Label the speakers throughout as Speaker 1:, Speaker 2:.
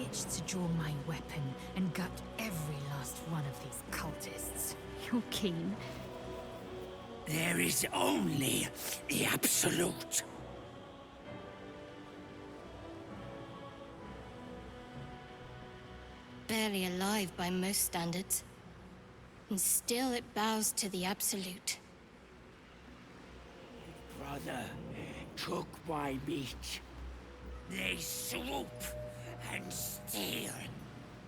Speaker 1: itch to draw my weapon and gut every last one of these cultists.
Speaker 2: You're keen.
Speaker 3: There is only the Absolute.
Speaker 4: Barely alive by most standards. And still it bows to the Absolute.
Speaker 3: Brother took my meat. They swoop and steal.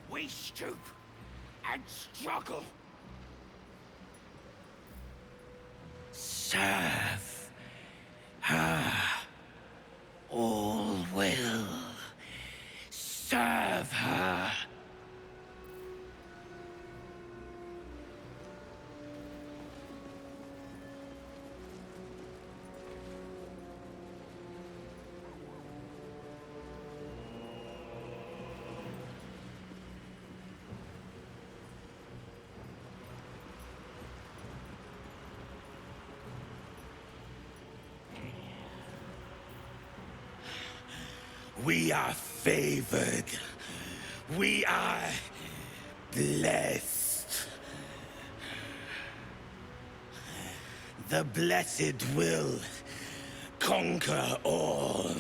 Speaker 3: We stoop and struggle. Serve her. All will serve her. We are favored. We are blessed. The blessed will conquer all.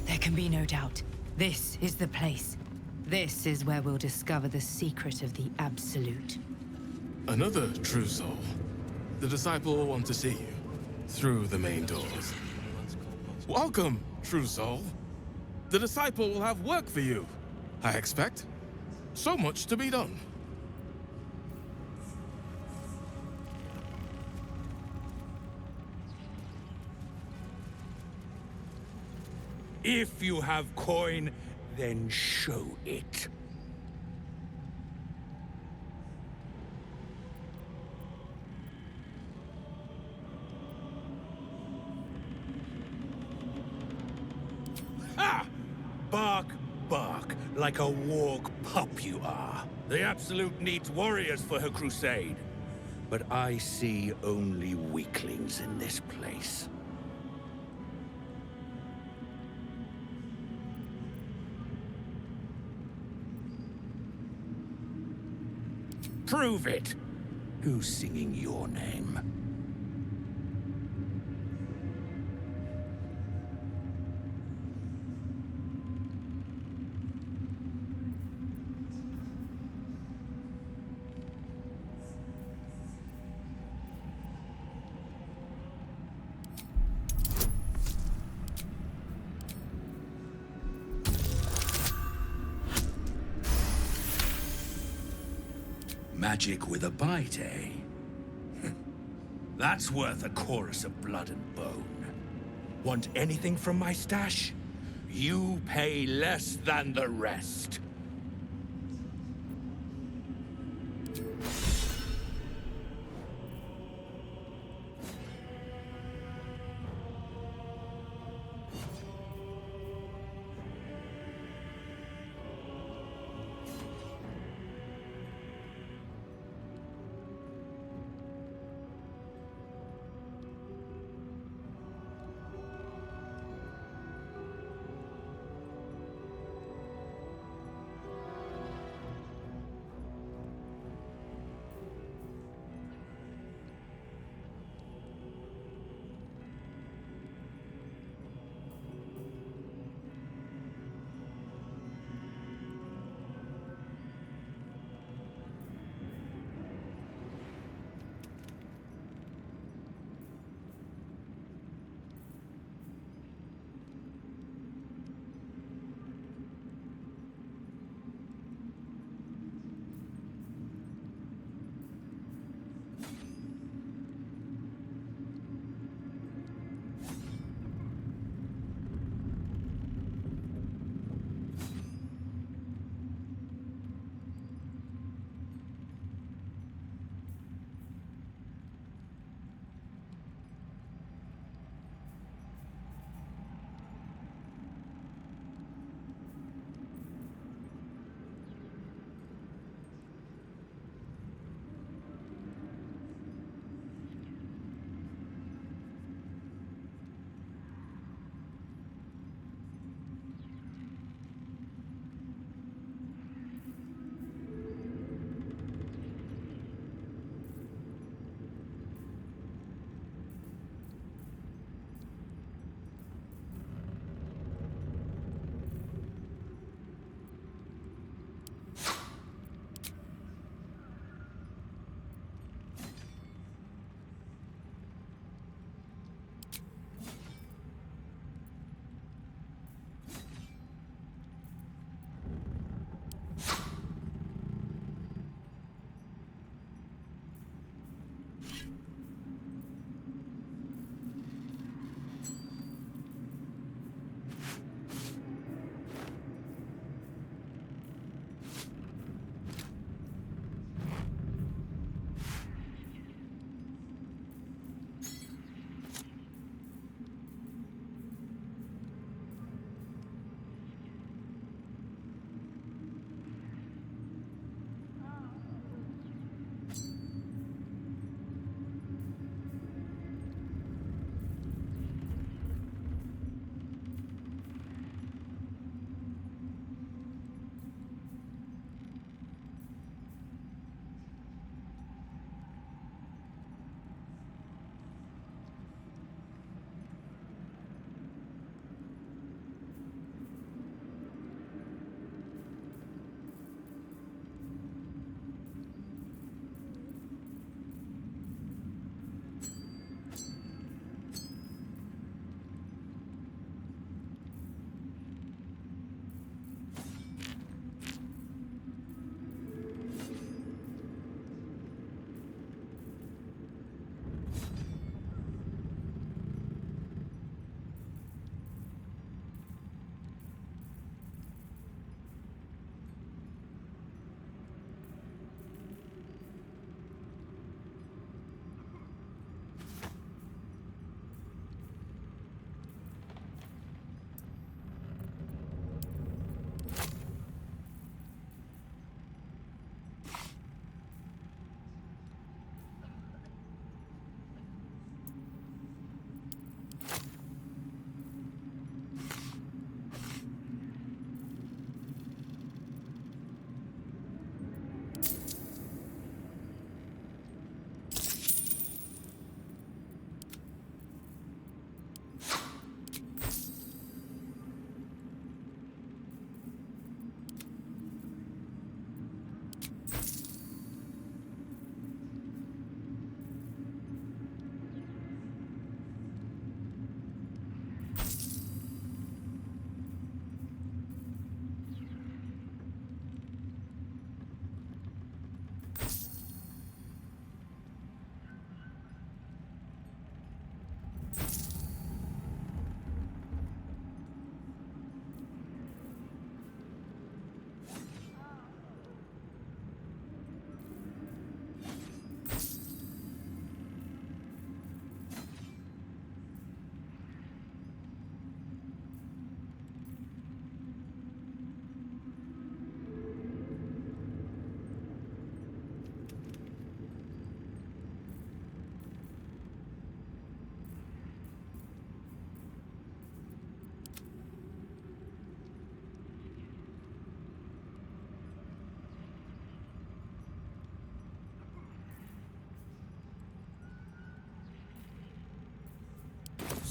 Speaker 1: There can be no doubt. This is the place. This is where we'll discover the secret of the Absolute.
Speaker 5: Another true soul. The disciple will want to see you through the main doors. Welcome, true soul. The disciple will have work for you, I expect. So much to be done.
Speaker 3: If you have coin, then show it. Ha! Bark, bark, like a warg pup you are. The Absolute needs warriors for her crusade. But I see only weaklings in this place. Prove it! Who's singing your name? Magic with a bite, eh? That's worth a chorus of blood and bone. Want anything from my stash? You pay less than the rest.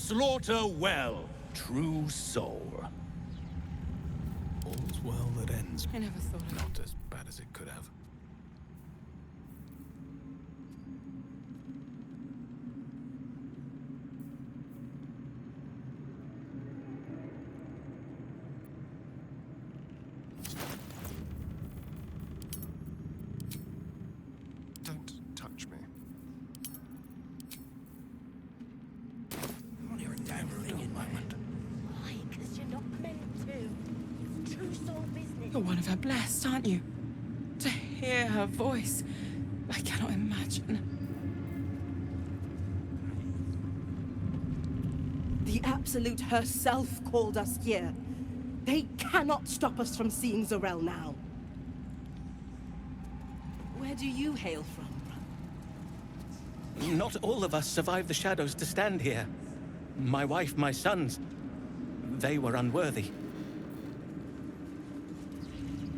Speaker 3: Slaughter well, true soul.
Speaker 5: All's well that ends.
Speaker 2: I never thought I'd...
Speaker 5: Not as bad as it could have.
Speaker 6: Don't touch me.
Speaker 3: I don't hear a damn thing in moment.
Speaker 7: Why? Because you're not meant to. It's true soul business.
Speaker 2: You're one of her blessed, aren't you? To hear her voice, I cannot imagine.
Speaker 8: The Absolute herself called us here. They cannot stop us from seeing Zorel now. Where do you hail from, brother?
Speaker 9: Not all of us survived the shadows to stand here. My wife, my sons, they were unworthy.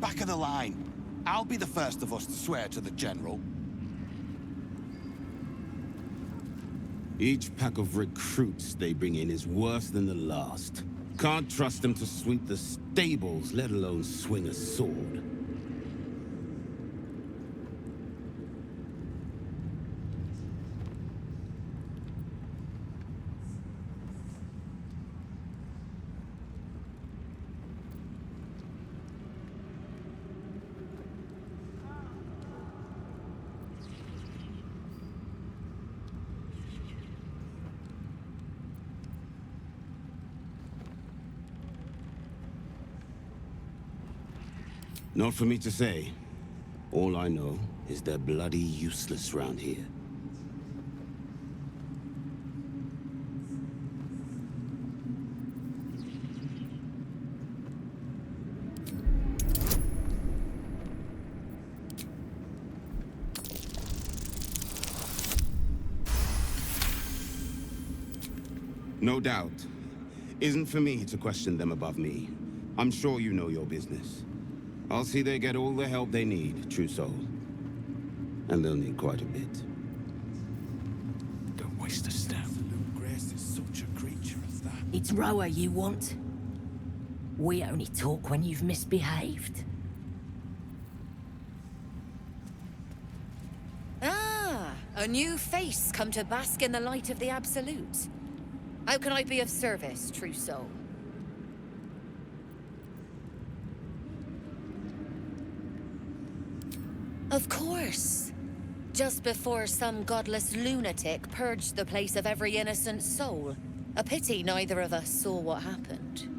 Speaker 10: Back of the line. I'll be the first of us to swear to the General.
Speaker 11: Each pack of recruits they bring in is worse than the last. Can't trust them to sweep the stables, let alone swing a sword. Not for me to say. All I know is they're bloody useless round here. No doubt. Isn't for me to question them above me. I'm sure you know your business. I'll see they get all the help they need, true soul. And they'll need quite a bit.
Speaker 5: Don't waste a step.
Speaker 10: Grace is such a creature as that.
Speaker 7: It's Roa you want. We only talk when you've misbehaved.
Speaker 12: Ah, a new face come to bask in the light of the Absolute. How can I be of service, true soul? Of course. Just before some godless lunatic purged the place of every innocent soul. A pity neither of us saw what happened.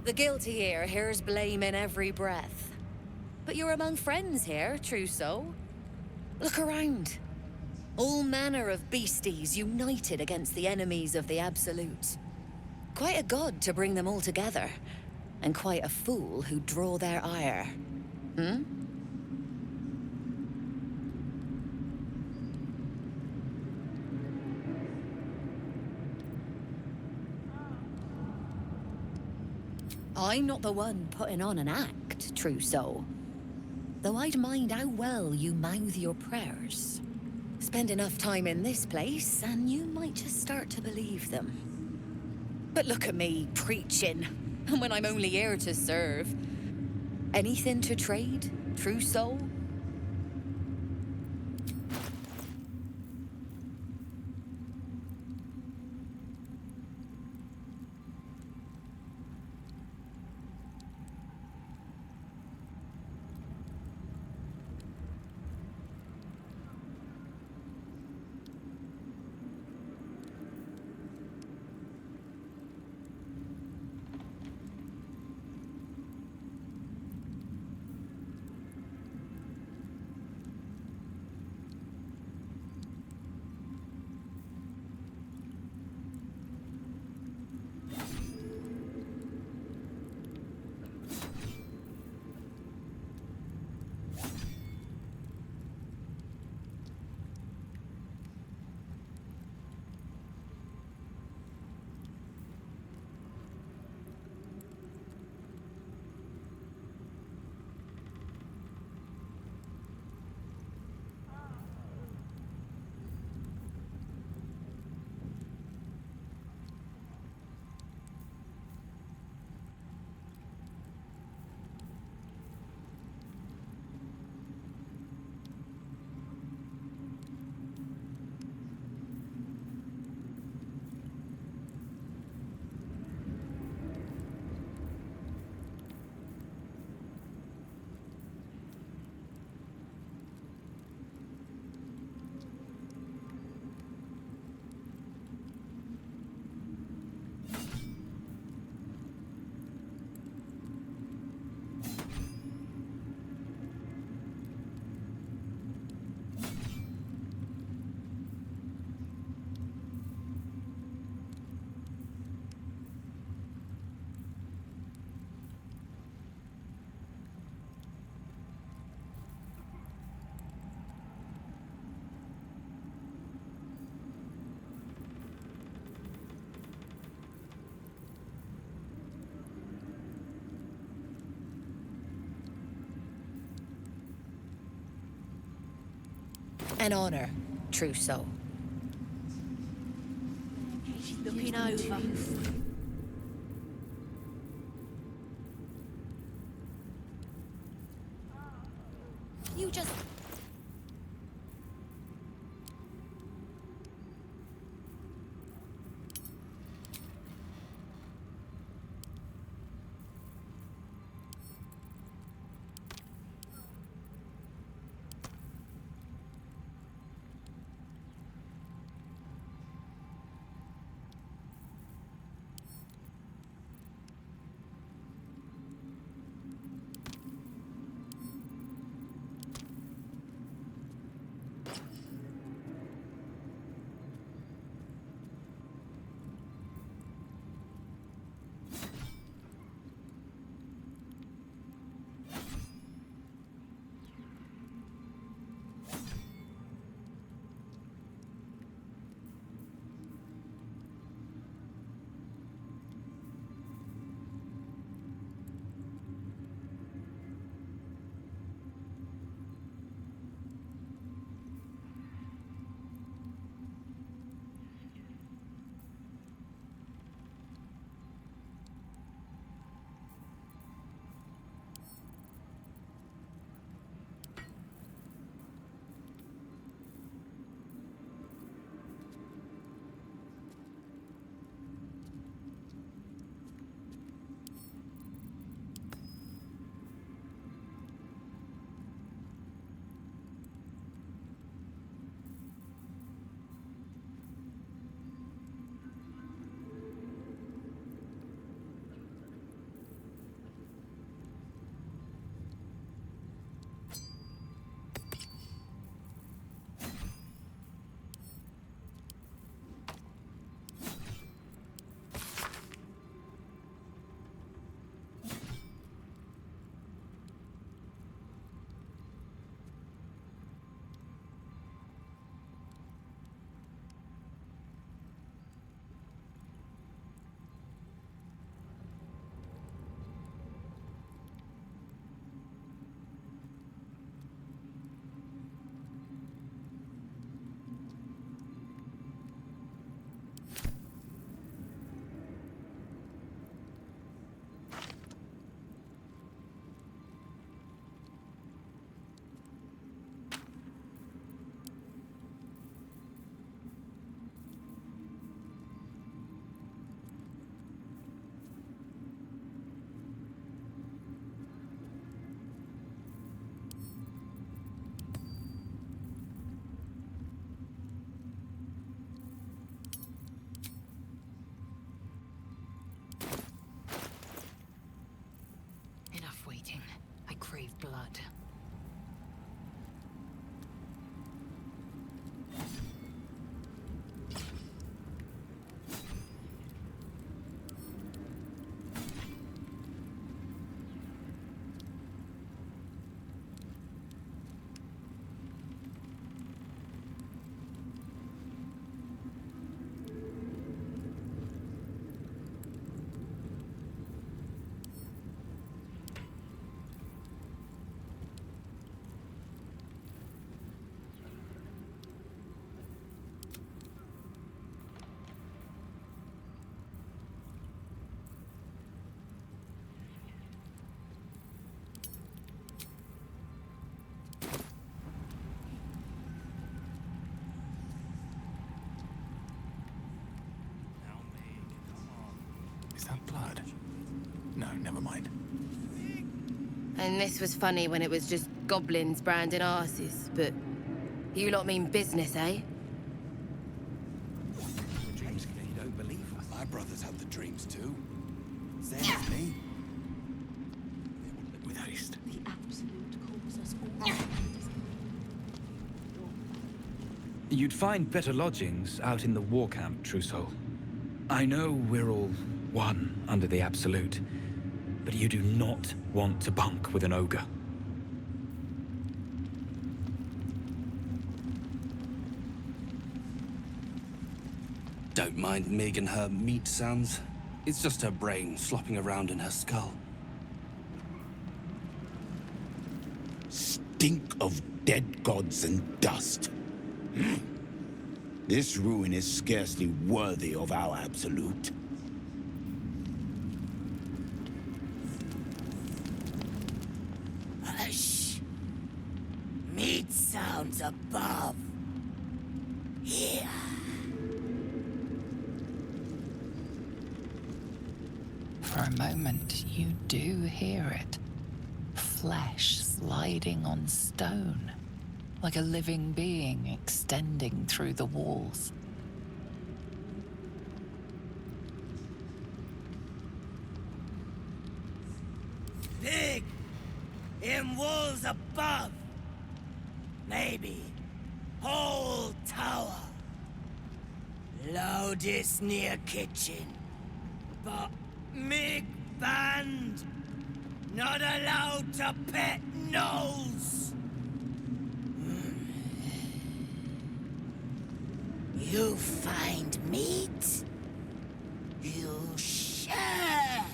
Speaker 12: The guilty here hears blame in every breath. But you're among friends here, true soul. Look around. All manner of beasties united against the enemies of the Absolute. Quite a god to bring them all together, and quite a fool who draw their ire. Hmm? I'm not the one putting on an act, true soul. Though I'd mind how well you mouth your prayers. Spend enough time in this place, and you might just start to believe them. But look at me, preaching, and when I'm only here to serve. Anything to trade, true soul? An honor, true soul.
Speaker 7: She's looking over.
Speaker 12: You just...
Speaker 1: Enough waiting. I crave blood.
Speaker 6: Is that blood? No, never mind.
Speaker 13: And this was funny when it was just goblins branding arses, but you lot mean business, eh?
Speaker 10: The dreams you don't believe us. My brothers had the dreams too. Same as me.
Speaker 6: With haste.
Speaker 7: The Absolute calls us all.
Speaker 14: You'd find better lodgings out in the war camp, true soul. I know we're all one under the Absolute, but you do not want to bunk with an ogre.
Speaker 15: Don't mind Mig and her meat sounds. It's just her brain slopping around in her skull.
Speaker 10: Stink of dead gods and dust. This ruin is scarcely worthy of our absolute.
Speaker 7: Hush! Meat sounds above. Here.
Speaker 2: For a moment, you do hear it. Flesh sliding on stone, like a living being extending through the walls.
Speaker 7: Big! In walls above! Maybe whole tower. Loudest near kitchen. But Mig banned. Not allowed to pet nose. You find meat? You share.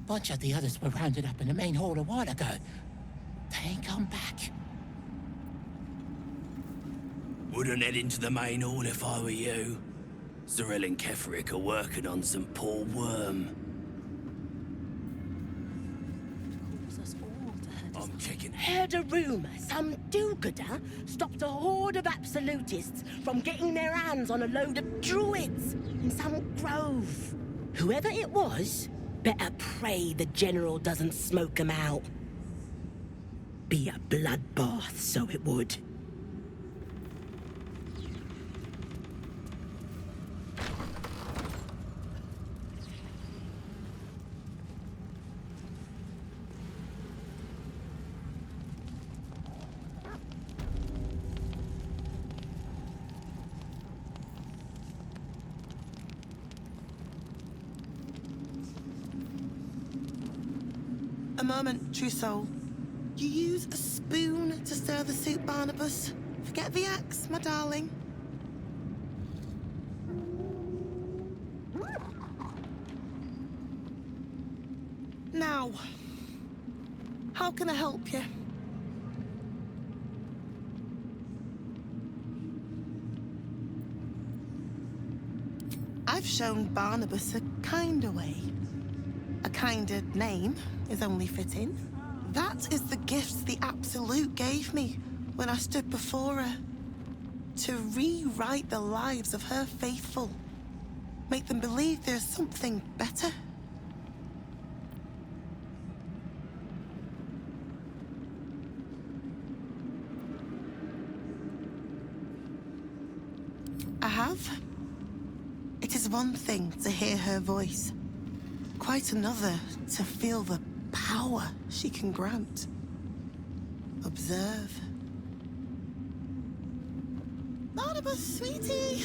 Speaker 16: Bunch of the others were rounded up in the main hall a while ago. They ain't come back.
Speaker 15: Wouldn't head into the main hall if I were you. Cyril and Kefric are working on some poor worm. I'm checking.
Speaker 7: Heard a rumor some do-gooder stopped a horde of absolutists from getting their hands on a load of druids in some grove. Whoever it was, better pray the general doesn't smoke 'em out. Be a bloodbath, so it would.
Speaker 17: A moment, true soul. You use a spoon to stir the soup, Barnabas. Forget the axe, my darling. Now, how can I help you? I've shown Barnabas a kinder way. A kinder name is only fitting. That is the gift the Absolute gave me when I stood before her. To rewrite the lives of her faithful. Make them believe there's something better. I have. It is one thing to hear her voice. Quite another to feel the power she can grant. Observe. Barnabas, sweetie,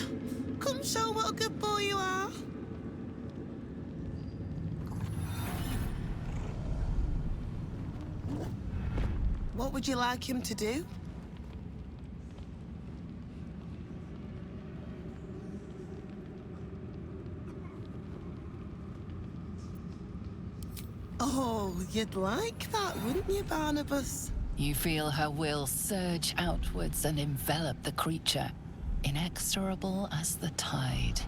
Speaker 17: come show what a good boy you are. What would you like him to do? Oh, you'd like that, wouldn't you, Barnabas?
Speaker 2: You feel her will surge outwards and envelop the creature, inexorable as the tide.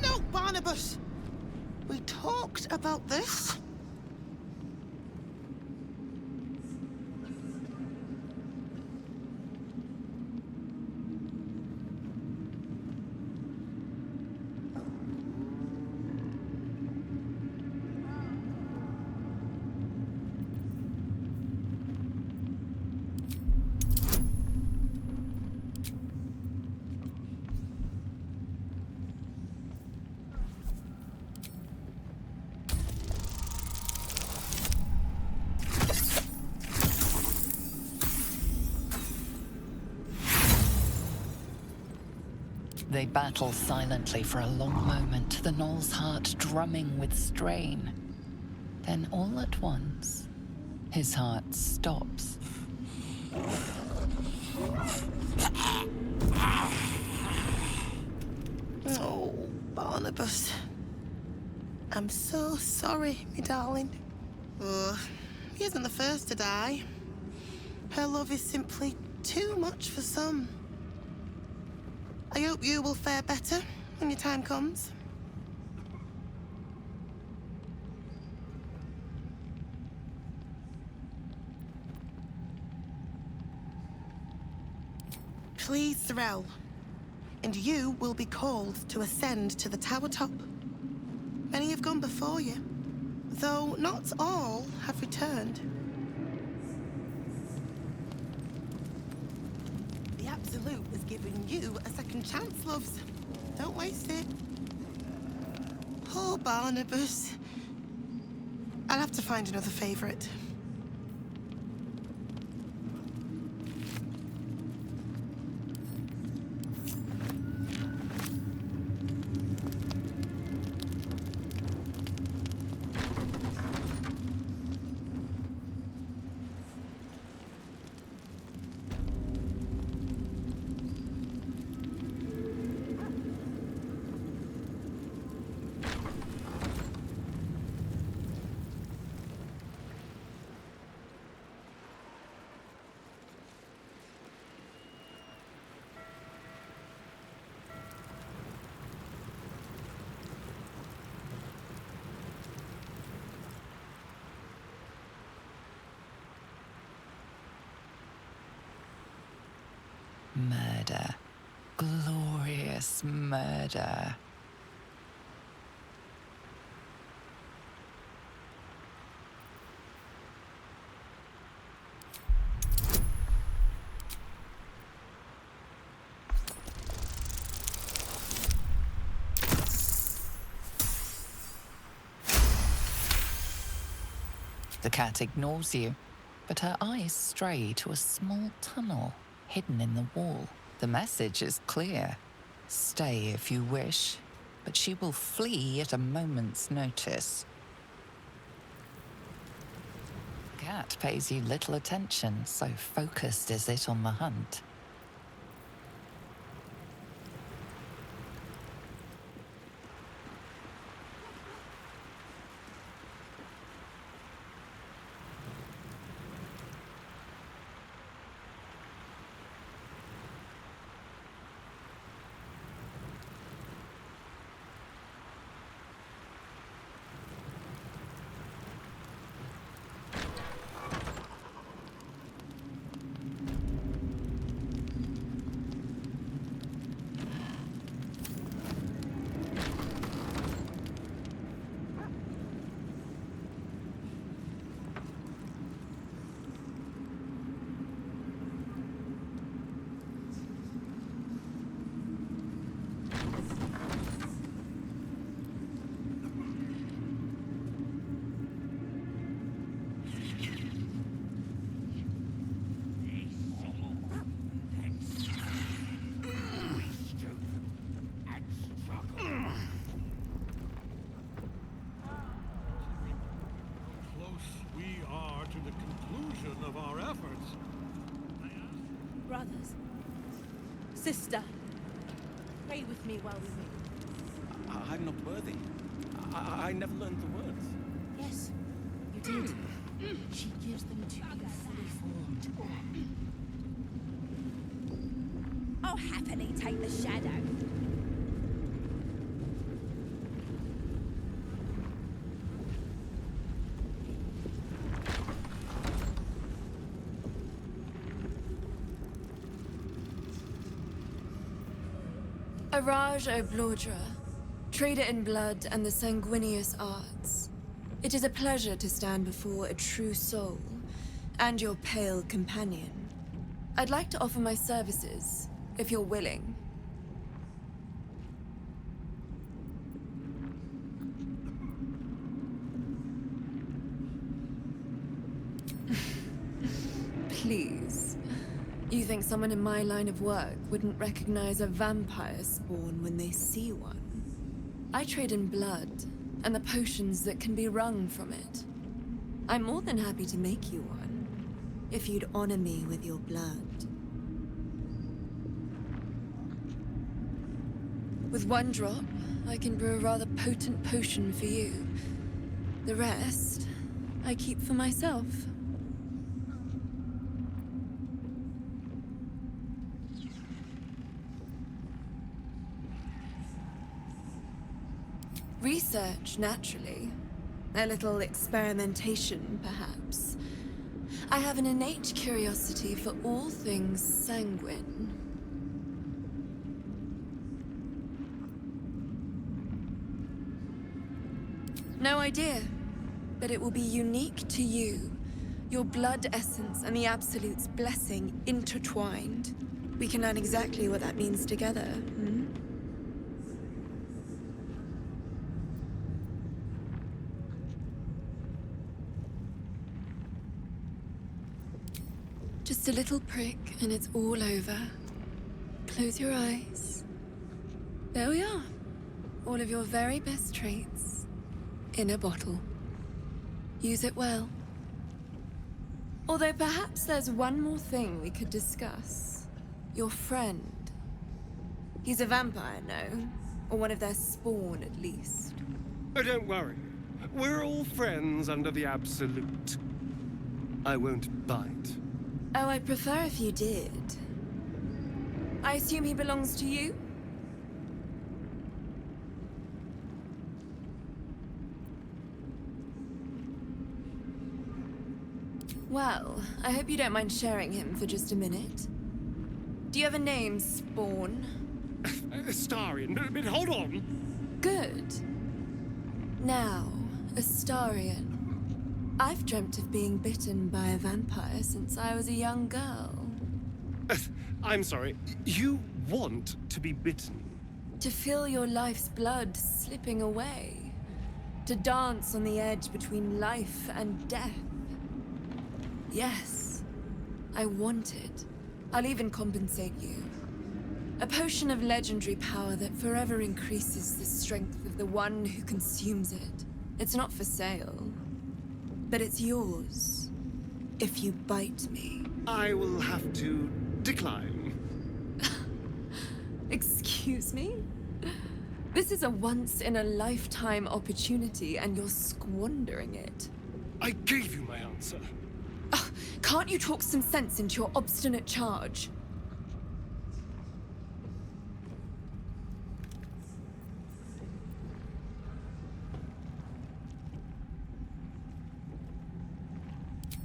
Speaker 17: No, Barnabas! We talked about this.
Speaker 2: They battle silently for a long moment, the gnoll's heart drumming with strain. Then all at once, his heart stops.
Speaker 17: Oh, Barnabas. I'm so sorry, me darling. Oh, he isn't the first to die. Her love is simply too much for some. I hope you will fare better when your time comes. Please, Zarel. And you will be called to ascend to the tower top. Many have gone before you, though not all have returned. The Absolute has given you a second chance, loves. Don't waste it. Poor Barnabas. I'll have to find another favorite.
Speaker 2: Murder. Glorious murder. The cat ignores you, but her eyes stray to a small tunnel hidden in the wall. The message is clear. Stay if you wish, but she will flee at a moment's notice. The cat pays you little attention, so focused is it on the hunt.
Speaker 8: Brothers, sister, pray with me while we wait.
Speaker 9: I'm not worthy. I never learned the words.
Speaker 7: Yes, you did. She gives them to you fully formed.
Speaker 18: I'll happily take the shadow.
Speaker 19: Araj Oblodra, trader in blood and the sanguineous arts. It is a pleasure to stand before a true soul, and your pale companion. I'd like to offer my services, if you're willing. Please. You think someone in my line of work wouldn't recognize a vampire spawn when they see one? I trade in blood, and the potions that can be wrung from it. I'm more than happy to make you one, if you'd honor me with your blood. With one drop, I can brew a rather potent potion for you. The rest, I keep for myself. Research, naturally. A little experimentation, perhaps. I have an innate curiosity for all things sanguine. No idea, but it will be unique to you. Your blood essence and the Absolute's blessing intertwined. We can learn exactly what that means together, hmm? Just a little prick and it's all over. Close your eyes. There we are. All of your very best traits in a bottle. Use it well. Although perhaps there's one more thing we could discuss. Your friend. He's a vampire, no? Or one of their spawn, at least.
Speaker 20: Oh, don't worry. We're all friends under the Absolute. I won't bite.
Speaker 19: Oh, I'd prefer if you did. I assume he belongs to you? Well, I hope you don't mind sharing him for just a minute. Do you have a name, Spawn?
Speaker 20: Astarion, but hold on.
Speaker 19: Good. Now, Astarion. I've dreamt of being bitten by a vampire since I was a young girl.
Speaker 20: I'm sorry, you want to be bitten?
Speaker 19: To feel your life's blood slipping away. To dance on the edge between life and death. Yes, I want it. I'll even compensate you. A potion of legendary power that forever increases the strength of the one who consumes it. It's not for sale. But it's yours, if you bite me.
Speaker 20: I will have to decline.
Speaker 19: Excuse me? This is a once-in-a-lifetime opportunity, and you're squandering it.
Speaker 20: I gave you my answer.
Speaker 19: Can't you talk some sense into your obstinate charge?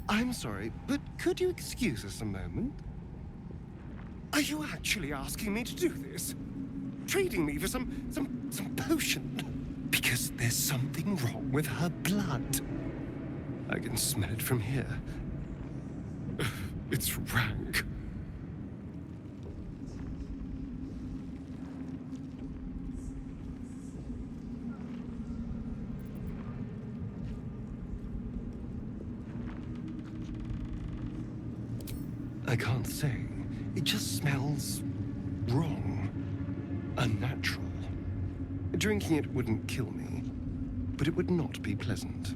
Speaker 20: I'm sorry, but could you excuse us a moment? Are you actually asking me to do this? Trading me for some potion? Because there's something wrong with her blood. I can smell it from here. It's rank. I can't say. It just smells wrong. Unnatural. Drinking it wouldn't kill me, but it would not be pleasant.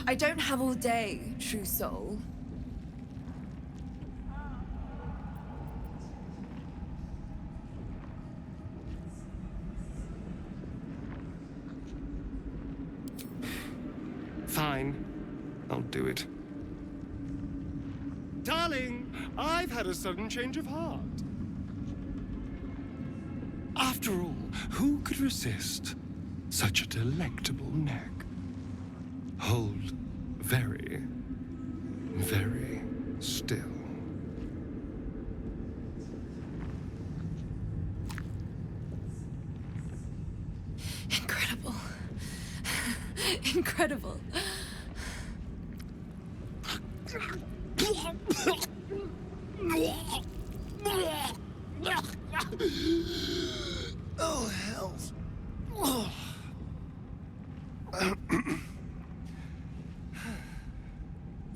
Speaker 19: I don't have all day, true soul.
Speaker 20: Fine. I'll do it. Darling, I've had a sudden change of heart. After all, who could resist such a delectable neck? Hold very, very still.
Speaker 19: Incredible. Incredible.
Speaker 20: Oh, hells.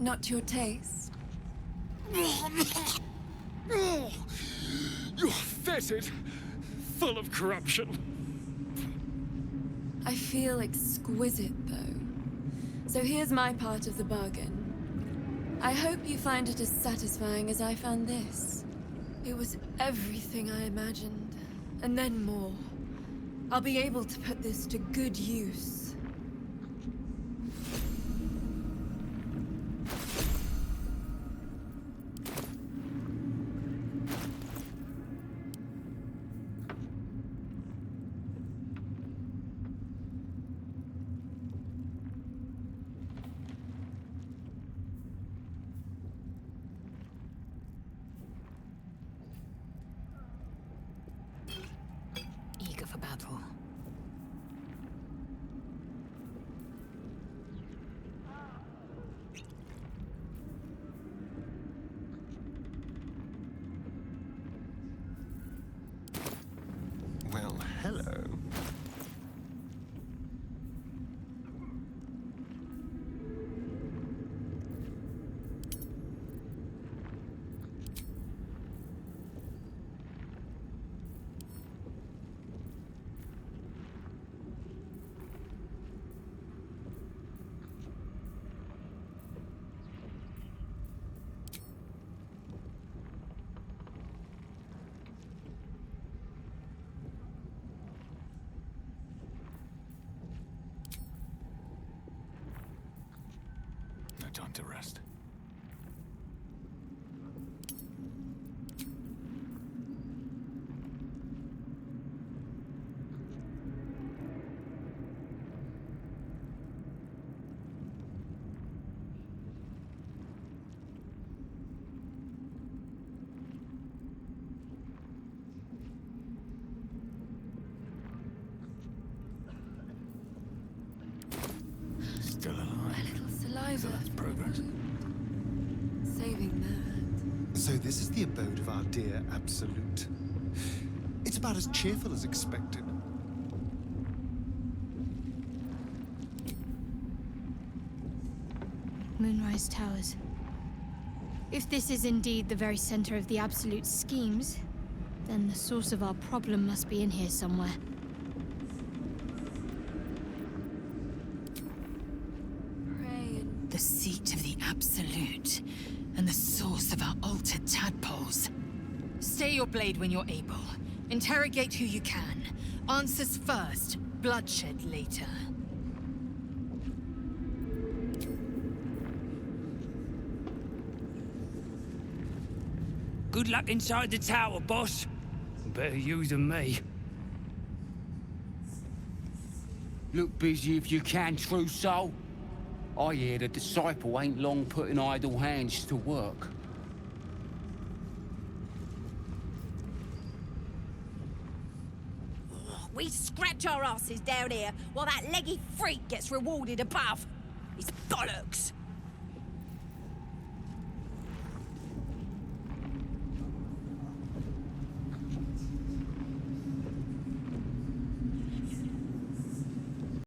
Speaker 19: Not to your taste.
Speaker 20: Oh, you're fetid, full of corruption.
Speaker 19: I feel exquisite, though. So here's my part of the bargain. I hope you find it as satisfying as I found this. It was everything I imagined, and then more. I'll be able to put this to good use.
Speaker 12: Eager for battle.
Speaker 20: Well, hello.
Speaker 6: No time to rest. Still alive.
Speaker 19: A little saliva.
Speaker 6: So that's progress.
Speaker 19: Saving that.
Speaker 20: So this is the abode of our dear Absolute. It's about as cheerful as expected.
Speaker 4: Moonrise Towers. If this is indeed the very center of the Absolute schemes, then the source of our problem must be in here somewhere.
Speaker 1: The seat of the Absolute, and the source of our altered tadpoles. Stay your blade when you're able. Interrogate who you can. Answers first, bloodshed later.
Speaker 15: Good luck inside the tower, boss. Better you than me. Look busy if you can, true soul. I hear the disciple ain't long putting idle hands to work.
Speaker 18: We scratch our asses down here while that leggy freak gets rewarded above. It's bollocks.